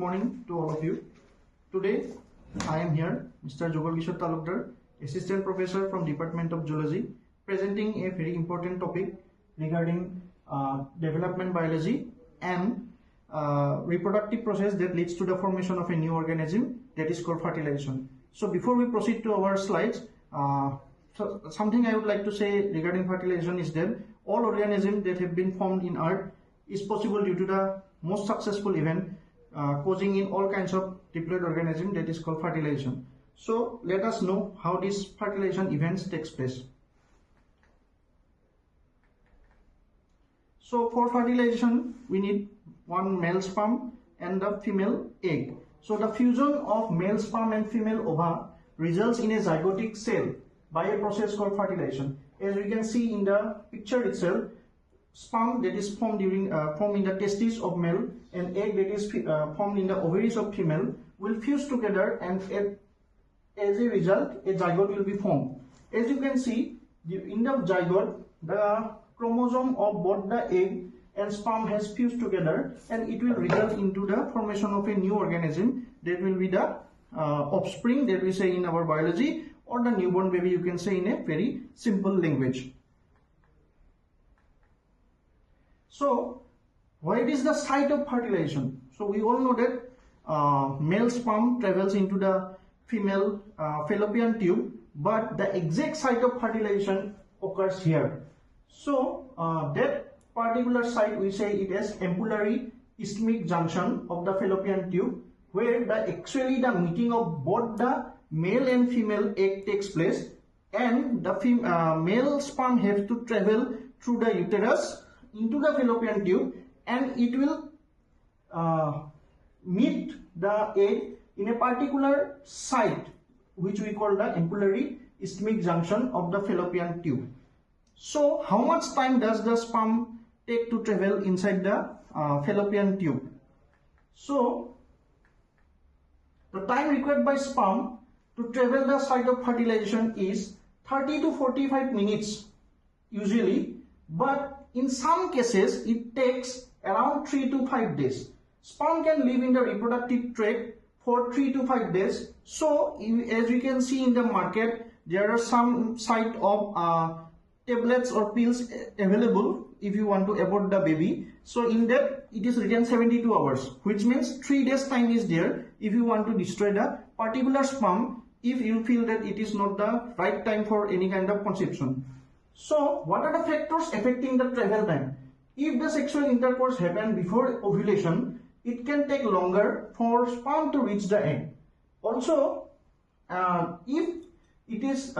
morning to all of you. Today I am here, Mr. Jogal Kishore Talukdar, Assistant Professor from Department of Zoology, presenting a very important topic regarding development biology and reproductive process that leads to the formation of a new organism, that is called fertilization. So before we proceed to our slides, something I would like to say regarding fertilization is that all organisms that have been formed in earth is possible due to the most successful event causing in all kinds of diploid organism, that is called fertilization. So let us know how these fertilization events takes place. So for fertilization we need one male sperm and the female egg. So the fusion of male sperm and female ova results in a zygotic cell by a process called fertilization. As we can see in the picture itself, sperm that is formed in the testes of male and egg that is formed in the ovaries of female will fuse together, and as a result a zygote will be formed. As you can see in the zygote, the chromosome of both the egg and sperm has fused together, and it will result into the formation of a new organism that will be the offspring that we say in our biology, or the newborn baby, you can say in a very simple language. So what is the site of fertilization? So we all know that male sperm travels into the female fallopian tube, but the exact site of fertilization occurs here. So that particular site, we say it as ampullary isthmic junction of the fallopian tube, where actually the meeting of both the male and female egg takes place, and the male sperm has to travel through the uterus into the fallopian tube, and it will meet the egg in a particular site which we call the ampullary isthmic junction of the fallopian tube. So how much time does the sperm take to travel inside the fallopian tube? So the time required by sperm to travel the site of fertilization is 30 to 45 minutes usually, but in some cases it takes around 3 to 5 days. Sperm can live in the reproductive tract for 3 to 5 days. So as you can see in the market, there are some site of tablets or pills available if you want to abort the baby. So in that it is written 72 hours, which means 3 days time is there if you want to destroy the particular sperm, if you feel that it is not the right time for any kind of conception. So what are the factors affecting the travel time? If the sexual intercourse happens before ovulation, it can take longer for sperm to reach the egg. Also, if it is if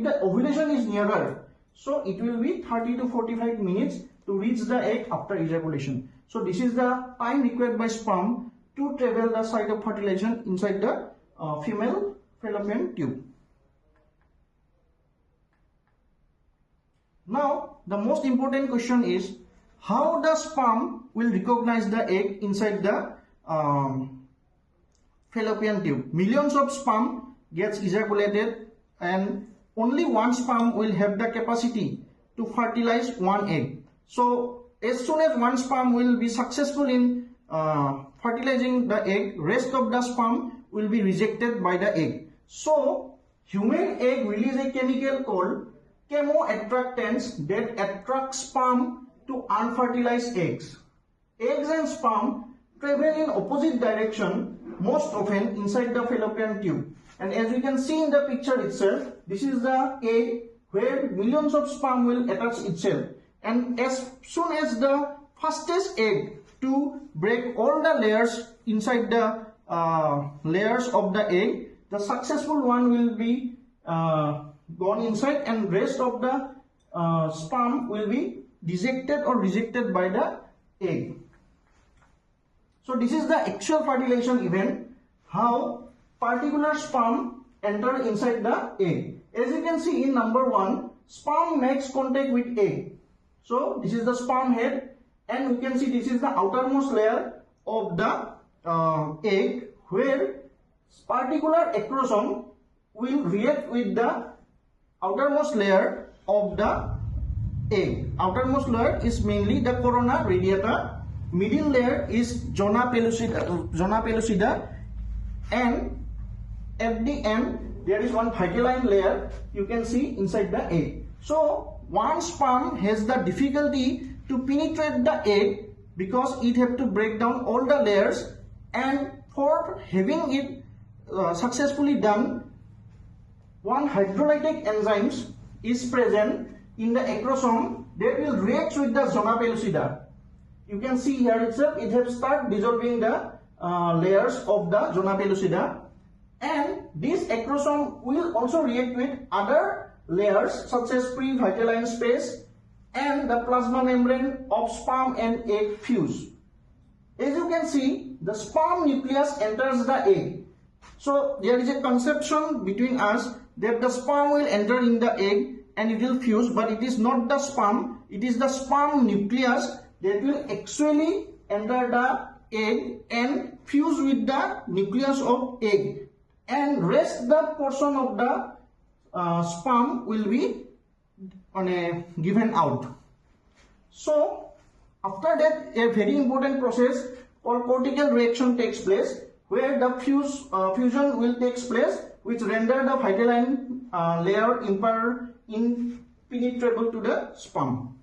the ovulation is nearer, so it will be 30 to 45 minutes to reach the egg after ejaculation. So this is the time required by sperm to travel the site of fertilization inside the female fallopian tube. Now the most important question is how the sperm will recognize the egg inside the fallopian tube. Millions of sperm gets ejaculated, and only one sperm will have the capacity to fertilize one egg. So as soon as one sperm will be successful in fertilizing the egg, rest of the sperm will be rejected by the egg. So human egg release a chemical called chemoattractants that attract sperm to unfertilized eggs. Eggs and sperm travel in opposite direction most often inside the fallopian tube. And as you can see in the picture itself, this is the egg where millions of sperm will attach itself. And as soon as the fastest egg to break all the layers inside the layers of the egg, the successful one will be gone inside, and rest of the sperm will be dejected or rejected by the egg. So this is the actual fertilization event, how particular sperm enter inside the egg. As you can see in number 1, sperm makes contact with egg. So this is the sperm head, and you can see this is the outermost layer of the egg, where particular acrosome will react with the outermost layer of the egg. Outermost layer is mainly the corona radiata, middle layer is zona pellucida, and at the end there is one vitelline layer you can see inside the egg. So one sperm has the difficulty to penetrate the egg because it have to break down all the layers, and for having it successfully done, one hydrolytic enzymes is present in the acrosome that will react with the zona pellucida. You can see here itself it has started dissolving the layers of the zona pellucida, and this acrosome will also react with other layers such as pre-vitelline space and the plasma membrane of sperm and egg fuse. As you can see, the sperm nucleus enters the egg. So there is a conception between us that the sperm will enter in the egg and it will fuse, but it is not the sperm, it is the sperm nucleus that will actually enter the egg and fuse with the nucleus of egg, and rest the portion of the sperm will be given out. So after that, a very important process called cortical reaction takes place, where the fusion will take place, which render the vitelline layer impenetrable to the sperm.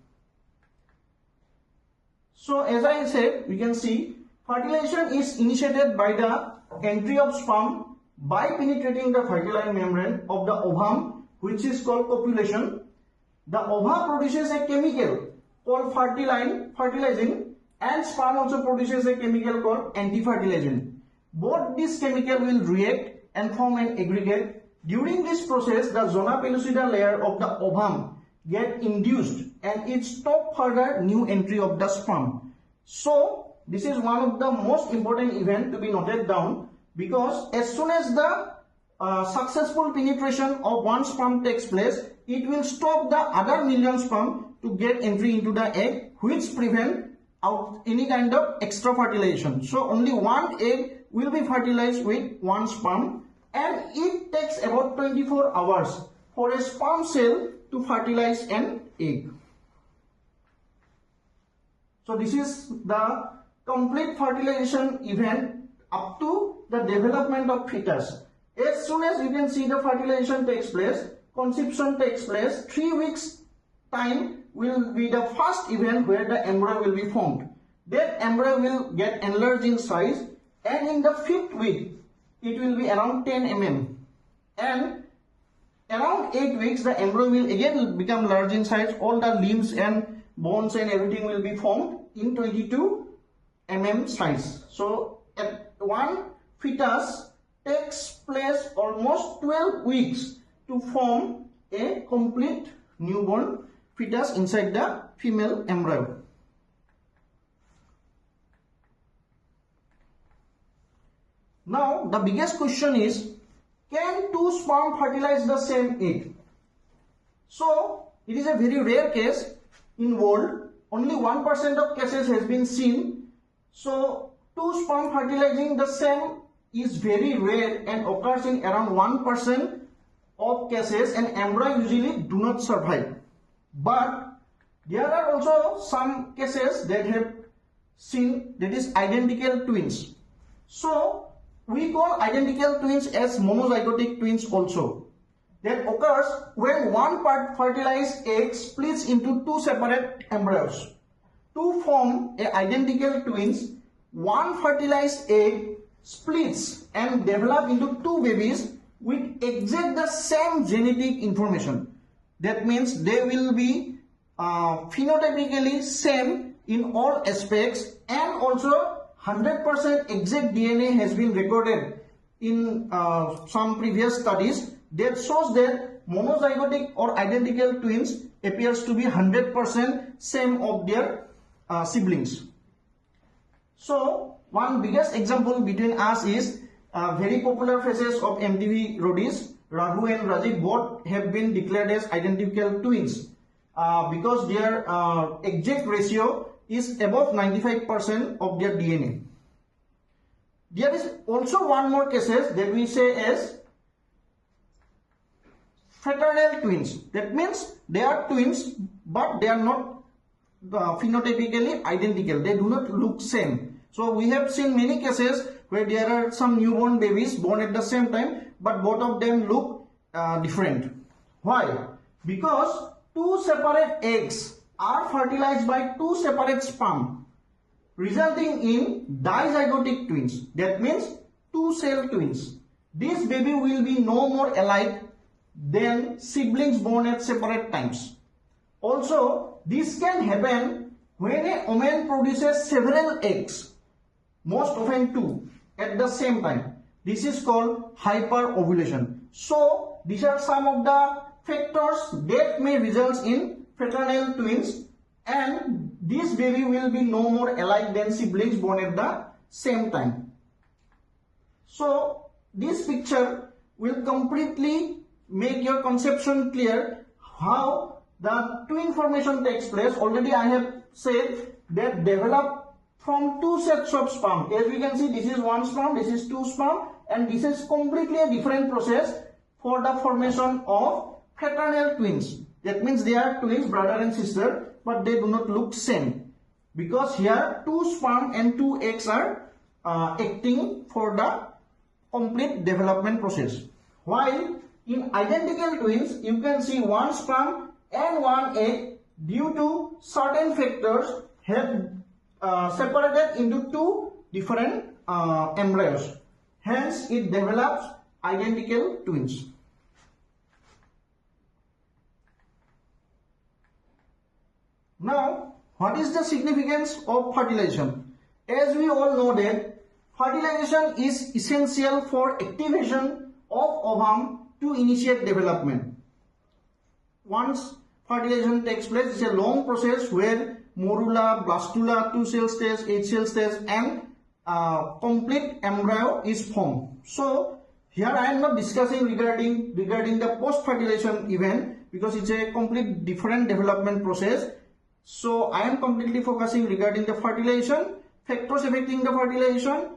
So as I said, we can see fertilization is initiated by the entry of sperm by penetrating the vitelline membrane of the ovum, which is called copulation. The ova produces a chemical called fertilizing, and sperm also produces a chemical called anti-fertilizing. Both these chemicals will react and form an aggregate. During this process, the zona pellucida layer of the ovum get induced and it stop further new entry of the sperm. So this is one of the most important event to be noted down, because as soon as the successful penetration of one sperm takes place, it will stop the other million sperm to get entry into the egg, which prevent out any kind of extra fertilization. So only one egg will be fertilized with one sperm, and it takes about 24 hours for a sperm cell to fertilize an egg. So this is the complete fertilization event up to the development of fetus. As soon as you can see the fertilization takes place, conception takes place, 3 weeks time will be the first event where the embryo will be formed. That embryo will get enlarged in size, and in the 5th week it will be around 10 mm, and around 8 weeks the embryo will again become large in size. All the limbs and bones and everything will be formed in 22 mm size. So at one fetus takes place almost 12 weeks to form a complete newborn fetus inside the female embryo. Now the biggest question is, can two sperm fertilize the same egg? So it is a very rare case in world. Only 1% of cases has been seen. So two sperm fertilizing the same is very rare and occurs in around 1% of cases, and embryo usually do not survive. But there are also some cases that have seen, that is identical twins. So we call identical twins as monozygotic twins also. That occurs when one part fertilized egg splits into two separate embryos. To form a identical twins, one fertilized egg splits and develop into two babies with exact the same genetic information. That means they will be phenotypically same in all aspects, and also 100% exact DNA has been recorded in some previous studies that shows that monozygotic or identical twins appears to be 100% same of their siblings. So one biggest example between us is very popular faces of MTV roadies. Raghu and Rajiv both have been declared as identical twins because their exact ratio is above 95% of their DNA. There is also one more cases that we say as fraternal twins. That means they are twins but they are not phenotypically identical. They do not look same. So we have seen many cases where there are some newborn babies born at the same time, but both of them look different. Why? Because two separate eggs are fertilized by two separate sperm, resulting in dizygotic twins. That means two-cell twins. This baby will be no more alike than siblings born at separate times. Also, this can happen when a woman produces several eggs, most often two, at the same time. This is called hyperovulation. So, these are some of the factors that may result in fraternal twins, and this baby will be no more alike than siblings born at the same time. So, this picture will completely make your conception clear how the twin formation takes place. Already I have said that develop from two sets of sperm. As we can see, this is one sperm, this is two sperm, and this is completely a different process for the formation of fraternal twins. That means they are twins, brother and sister, but they do not look same, because here two sperm and two eggs are acting for the complete development process. While in identical twins, you can see one sperm and one egg, due to certain factors, have separated into two different embryos. Hence, it develops identical twins. Now, what is the significance of fertilization? As we all know that fertilization is essential for activation of ovum to initiate development. Once fertilization takes place, it's a long process where morula, blastula, 2-cell stage, 8-cell stage, and complete embryo is formed. So here I am not discussing regarding the post-fertilization event, because it's a complete different development process. So I am completely focusing regarding the fertilization, factors affecting the fertilization,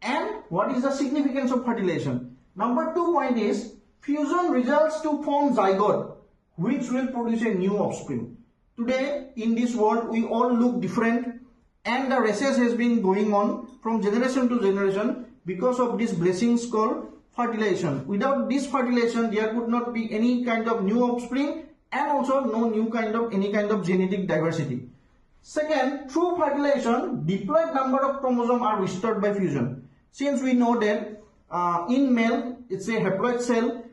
and what is the significance of fertilization. Number 2 point is fusion results to form zygote, which will produce a new offspring. Today in this world we all look different, and the races has been going on from generation to generation because of these blessings called fertilization. Without this fertilization, there could not be any kind of new offspring, and also no new kind of any kind of genetic diversity. Second, through fertilization, diploid number of chromosomes are restored by fusion. Since we know that in male it's a haploid cell,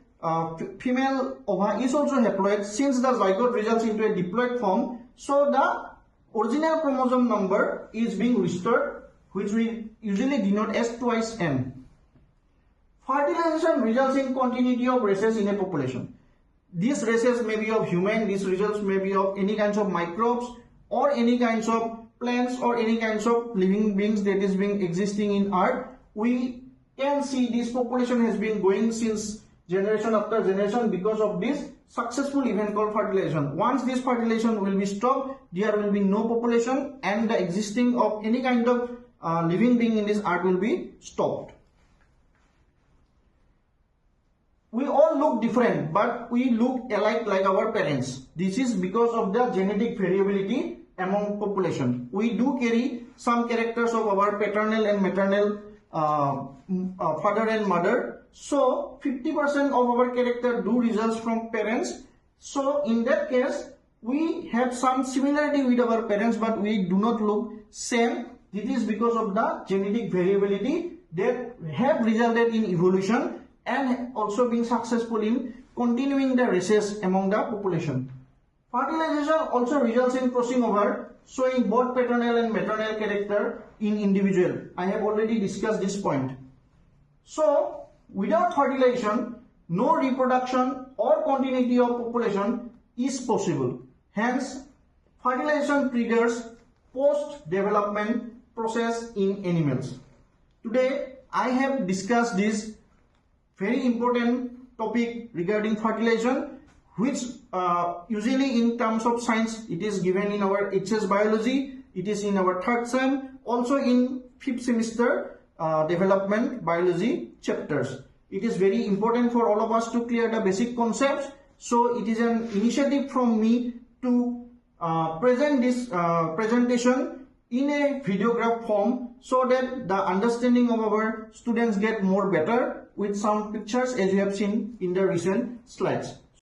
female ova is also haploid. Since the zygote results into a diploid form, so the original chromosome number is being restored, which we usually denote as twice n. Fertilization results in continuity of races in a population. These races may be of human, these results may be of any kinds of microbes or any kinds of plants or any kinds of living beings that is being existing in earth. We can see this population has been going since generation after generation because of this successful event called fertilization. Once this fertilization will be stopped, there will be no population, and the existing of any kind of living being in this earth will be stopped. We all look different, but we look alike like our parents. This is because of the genetic variability among population. We do carry some characters of our paternal and maternal father and mother. So 50% of our character do results from parents. So in that case, we have some similarity with our parents, but we do not look same. It is because of the genetic variability that have resulted in evolution and also being successful in continuing the races among the population. Fertilization also results in crossing over, showing both paternal and maternal character in individual. I have already discussed this point. So, without fertilization, no reproduction or continuity of population is possible. Hence, fertilization triggers post-development process in animals. Today, I have discussed this very important topic regarding fertilization, which usually in terms of science it is given in our HS biology, it is in our 3rd sem, also in 5th semester development biology chapters. It is very important for all of us to clear the basic concepts. So it is an initiative from me to present this presentation in a videograph form so that the understanding of our students get more better with some pictures as you have seen in the recent slides.